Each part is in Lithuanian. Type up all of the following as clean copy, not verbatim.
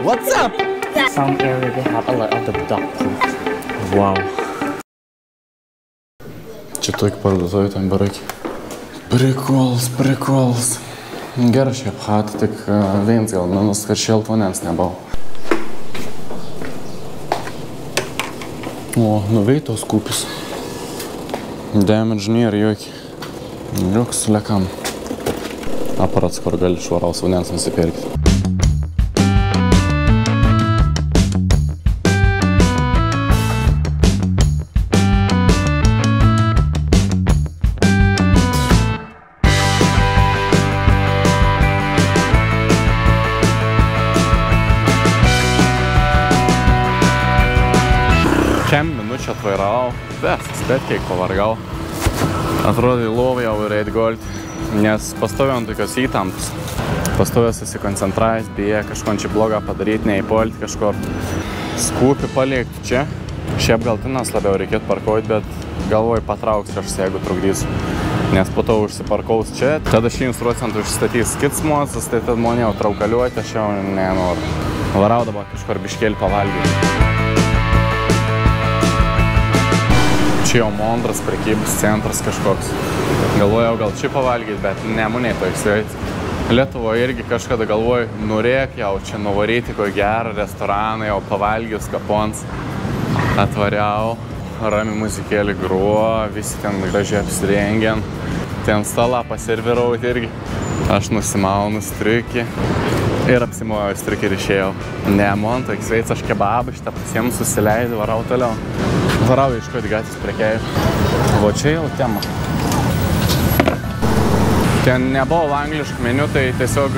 What's up? Some area they have a lot of the dog food. Wow. Čia tokia parduotuvė ten barakė. Prikols. Gerai šiaip chata, tik viens gal minus, kad šelt vandens nebuvo. O, nuveitos kūpis. Damage nėra jokiai. Joks lekam. Aparats, kur gali švaraus vandens nusipirkti. Šiam minučią atvairavau, bet kiek pavargau. Atrodė lovai jau ir eit gulti, nes pastoviau ant tokios įtampos. Pastoviau susikoncentravęs, bijai kažko čia blogą padaryti, neįpolti kažkur. Skūpį palikti čia. Šiaip galtinas labiau reikėtų parkuoti, bet galvoju patrauks kažkas, jeigu trukdysiu. Nes po to užsiparkaus čia, tada 100% užsistatys kitsmosas, tai tad mane jau traukaliuoti, aš jau nenoriu. Varau dabar kažkur biškėlį pavalgyti. Čia jau Mondras prekybos centras kažkoks. Galvojau gal čia pavalgyti, bet nemunė to įsiveit. Lietuvoje irgi kažkada galvoju, norėk jau čia nuvaryti kokį gerą restoraną, jau pavalgius kapons. Atvariau, rami muzikėlį gruo, visi ten gražiai apsirengiant. Ten stalą paservirauti irgi. Aš nusimaunu striukį ir apsimojau striukį ir išėjau. Ne, man to įsiveit, aš kebabą šitą pasiemu, susileidau, varau toliau. Varau iškoti gatvės prekėjų. O čia jau tema. Ten nebuvo angliškų meniu, tai tiesiog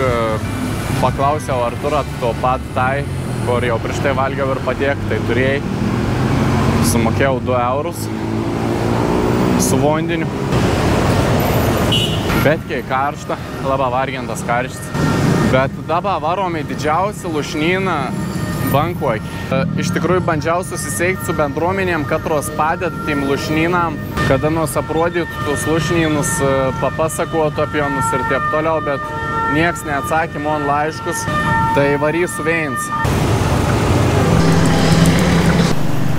paklausiau Arturą to pat tai, kur jau prieš tai valgiau ir patiek, tai turėjai. Sumokėjau 2 eurus su vandeniu. Bet kiek karšta, labai vargintas karštis. Bet dabar varom į didžiausią lušnyną Bankuokį. Iš tikrųjų bandžiau susiseikti su bendruomenėm, katros padeda tiem lušnynam, kada nors aprodytų tus lušnynus, papasakotų apie jonus ir taip toliau, bet nieks neatsakė man laiškus, tai varysiu veins.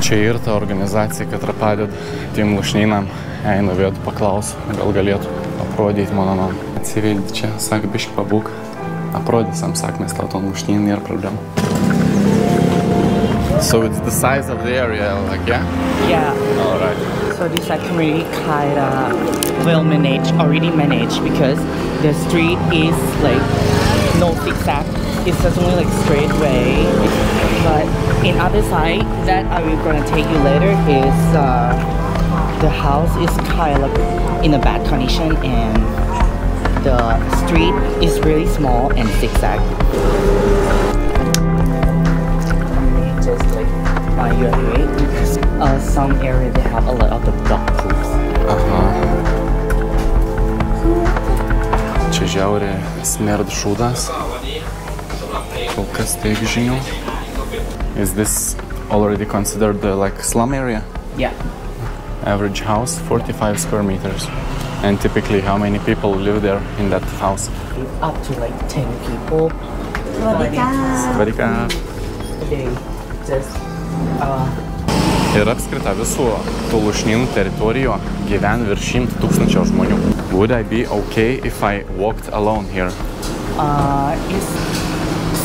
Čia ir ta organizacija, katra padeda tiem lušnynam. Einu vietų paklausiu, gal galėtų aprodyti mano namą. Atsivildi čia, sak, biški pabūk. Aprodysam, sak, mes tau ton lušnynį nėra problemų. So it's the size of the area, like, yeah? Yeah. All right. So this community kind of well managed, already managed, because the street is like no zigzag. It's just only like straight way. But in other side that I will gonna take you later is the house is kind of in a bad condition and the street is really small and zigzag. Just like by your way, some area they have a lot of the dog foods. Čia žiaurė smerd šūdas. Kol kas taip žinių. Is this already considered like slum area? Yeah. Average house, 45 square meters. And typically how many people live there in that house? Up to like 10 people. Svadika. They just Ir apskrita visų tų lušnynų teritorijų gyven virš 100 000 žmonių. Would I be okay if I walked alone here?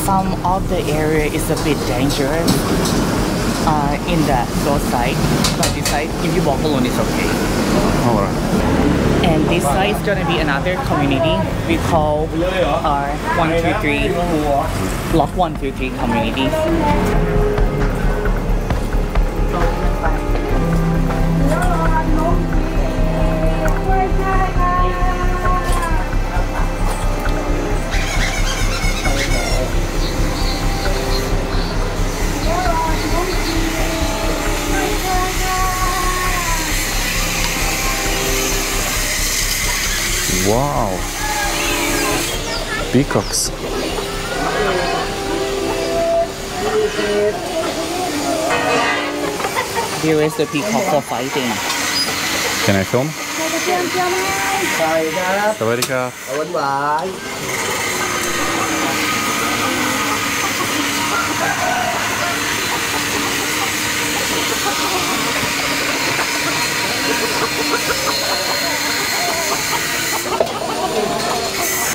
Some of the area is a bit dangerous in the north side, but this side, if you walk alone, it's okay. All right. And this side is gonna be another community we call 133 Block 133 community. Wow. Peacocks. Here is the peacock for fighting. Can I film?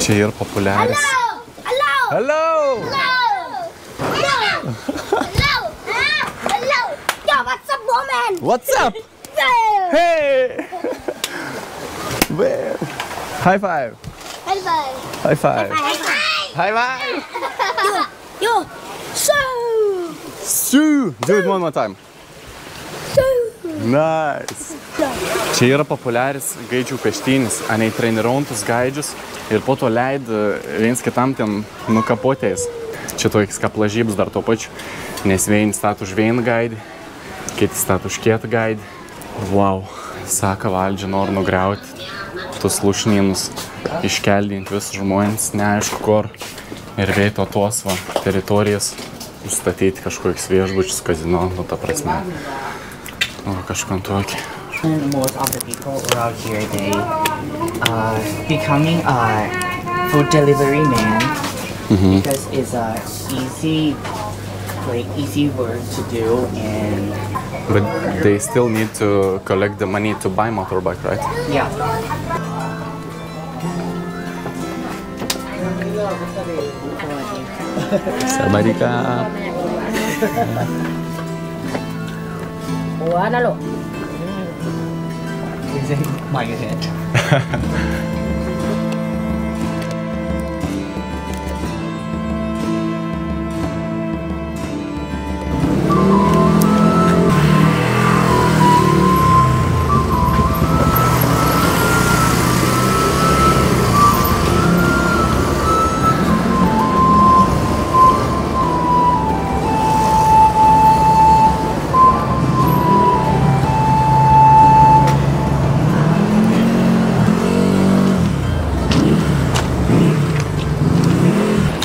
Čia ir populiaris. Hello! Yo, what's up, woman? What's up? Hey! Where? High five! High five. High five! High five. High five! Yo, so. Sue! Do it one more time. Nice! Čia yra populiaris gaidžių peštynis, anei treniruojantus gaidžius ir po to leid viens kitam ten nukapotės. Čia toks kaplažybs dar to pačiu, nes vieni statų už vieną gaidį, kiti statų už kitą gaidį. Wow! Saka valdžia nori nugriauti tus lūšnynus, iškeldinti visus žmonės, neaišku kur, ir vieto tuos teritorijas užstatyti kažkokius viešbučius, kazino, nu ta prasme. O kažkam tokį. Most of the people around here, they becoming a food delivery man because it's a easy work to do, and But they still need to collect the money to buy motorbike, right? yeah. Sabarika. Ủa, nó luôn. My head.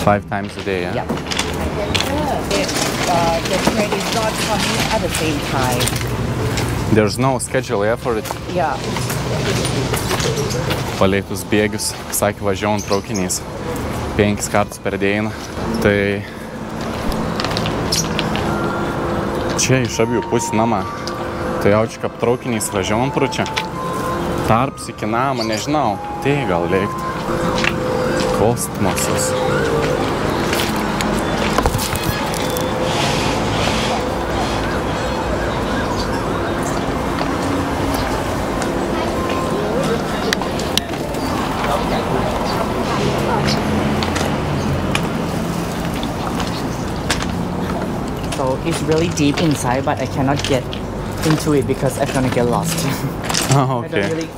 Five times a day, yeah? Yeah. The train is not coming at the same time. There's no schedule, yeah, for it? Yeah. Paleitus bėgius, sakė, važiuojant traukiniais 5 kartus per dieną. Tai čia iš abiejų pusių namą. Tai jaučiu, kad traukiniais važiuojant pro čia. Tarps iki namo, nežinau, tai gal veiktų. Kosmosas. So it's really deep inside, but I cannot get into it because I'm gonna get lost. Oh, I okay. don't really...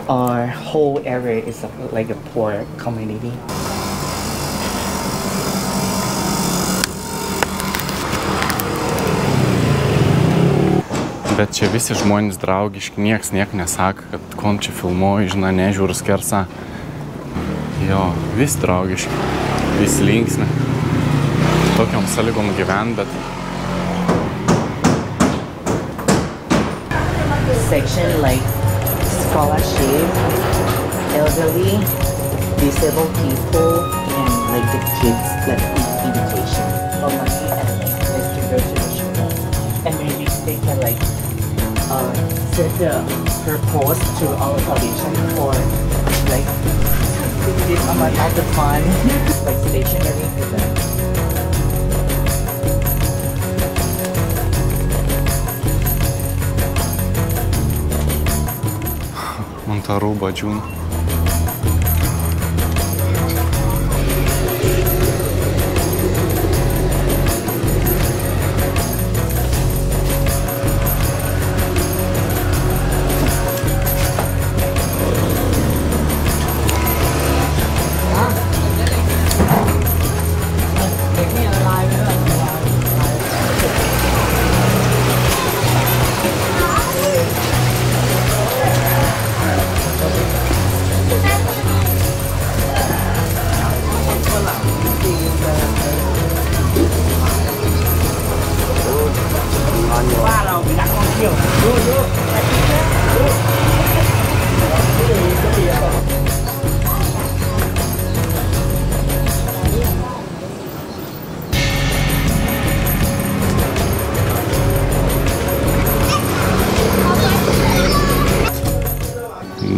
Our whole area is like a poor community. Bet čia visi žmonės draugiški, nieks nesako, kad kon čia filmuoju, žinai, nežiūriu skersą. Jo, visi draugiški, visi linksmi. Tokiom sąlygom gyvent, bet... Section like scholarship, elderly, disabled people, and like the kids like education or money and like to go to the school. And maybe they can like set her post to our foundation for like this amount of the fund, like stationery for them. Montarų badžiūnų.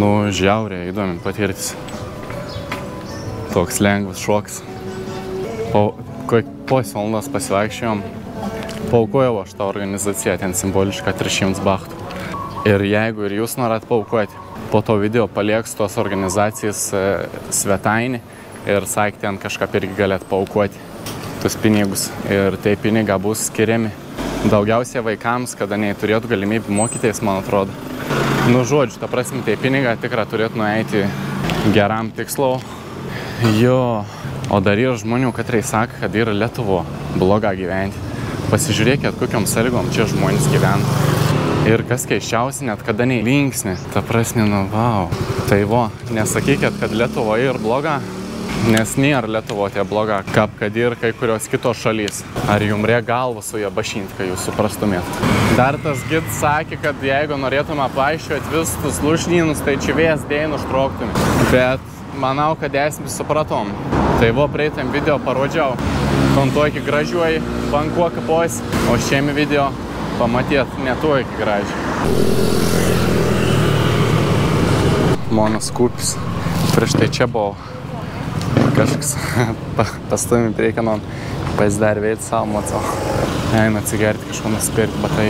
Nu, žiauriai įdomi patirtis. Toks lengvas šoks. Po valandos pasivaikščiojom. Paaukojau aš tą organizaciją, ten simbolišką 300 bahtų. Ir jeigu ir jūs norat paaukoti, po to video palieks tos organizacijos svetainį ir sakė, ten kažką irgi galėt paaukoti tus pinigus. Ir tai pinigai bus skiriami daugiausiai vaikams, kada neturėtų galimybę mokytis, man atrodo. Nu, žodžiu, ta prasme, tai pinigai tikrai turėtų nueiti geram tikslu. Jo, o dar yra žmonių, katrai sako, kad yra Lietuvo bloga gyventi. Pasižiūrėkit, kokiom sąlygom čia žmonės gyvena. Ir kas keiščiausia, net kada neįlinksni. Ta prasme, nu, vau. Tai vo, nesakykit, kad Lietuvoje yra bloga, nes nėra Lietuvoje bloga, kaip kad ir kai kurios kitos šalys. Ar jums reikia galvą su ją bašinti, kai jūs suprastumėt. Dar tas gidas sakė, kad jeigu norėtume paaiškioti visus lūšnynus, tai čia vės dėjai nuštrauktume. Bet manau, kad esmį supratom. Tai vo, prieitam video parodžiau, kon tokį gražiuoji Bangkoką pos, o šiame video pamatėt ne tokį gražiai. Monas Kupis. Prieš tai čia buvo kažkas pastumį priekį, non pasidarė veidį savo, matsau. Eina atsigerti kažko nusipirkti, bet tai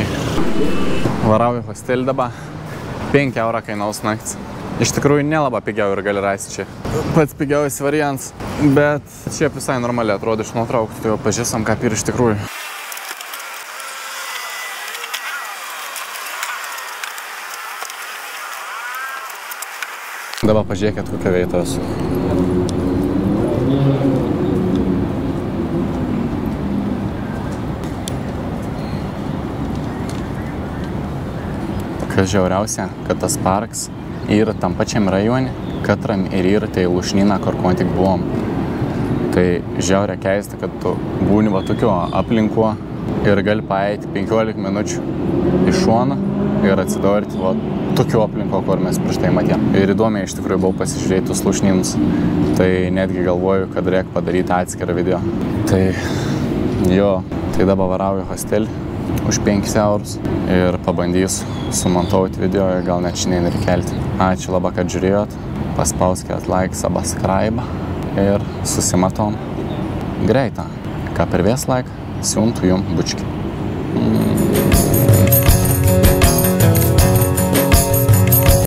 varau į hostelį dabar. 5 eurų kainaus naktis. Iš tikrųjų nelaba pigiau ir gali rasti čia. Pats pigiausias variantas, bet čia visai normaliai atrodo iš nuotraukų, tai jau pažįstam, kaip ir iš tikrųjų. Dabar pažiūrėkit, kokia vieta esu. Kas žiauriausia, kad tas parkas yra tam pačiam rajone, katram ir yra tai lūšnyną, kur ko tik buvom. Tai žiauria keista, kad tu būni va tokio aplinko ir gali paeiti 15 minučių iš šono ir atsidurti va tokio aplinko, kur mes prieš tai matėm. Ir įdomiai iš tikrųjų buvau pasižiūrėti tus lūšnynus. Tai netgi galvoju, kad reikia padaryti atskirą video. Tai jo, tai dabar varau į hostelį už 5 eurus ir pabandysiu sumontuoti video ir gal net šiandien ir kelti. Ačiū labai, kad žiūrėjot. Paspauskit like, subscribe ir susimatom greitą. Ką per vės like, siuntu jum bučkį.